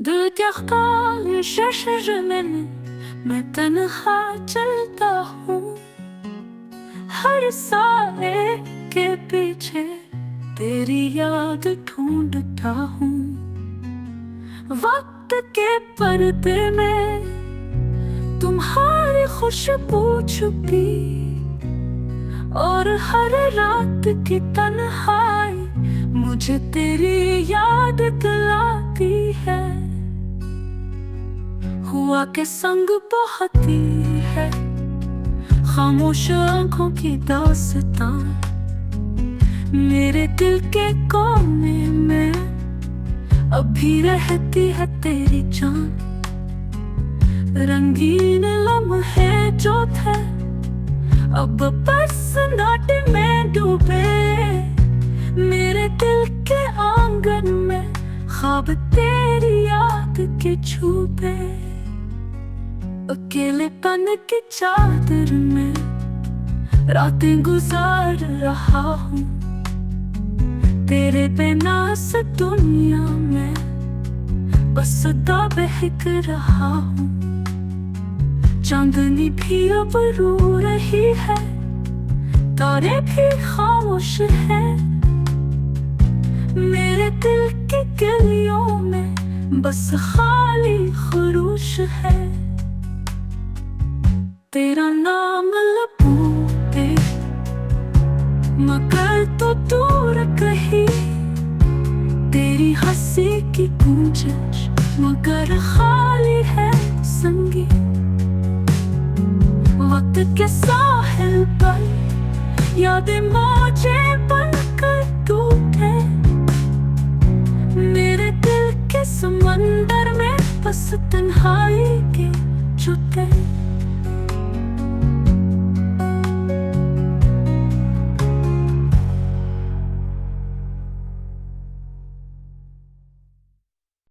दिल क्या ख्वाहिश मैंने, मैं तन्हा चलता हूँ। हर साए के पीछे तेरी याद ढूंढता हूँ। वक्त के पर्दे में तुम्हारी खुशबू छुपी, और हर रात की तन्हाई मुझे तेरी याद दिलाती है। हुआ के संग बहती है खामोश आंखों की दास्तां, मेरे दिल के कोने में अभी रहती है तेरी जान। रंगीन लम्हे जो थे अब बस नाटे में डूबे, मेरे दिल के आंगन में ख्वाब तेरी याद के छुपे। अकेलेपन की चादर में रातें गुजार रहा हूँ, तेरे बिना इस दुनिया में बस सदा बहक रहा हूँ। चांदनी भी अब रो रही है, तारे भी खामोश है, मेरे दिल की गलियों में बस खाली खरूश है। तेरा नाम लबों पे मगर तो दूर कहीं, तेरी हंसी की गूंजश मगर खाली है संगीत। वक्त के साहिल पर यादें मौजे बनकर टूटे, मेरे दिल के समंदर में बस तन्हाई के छुटे।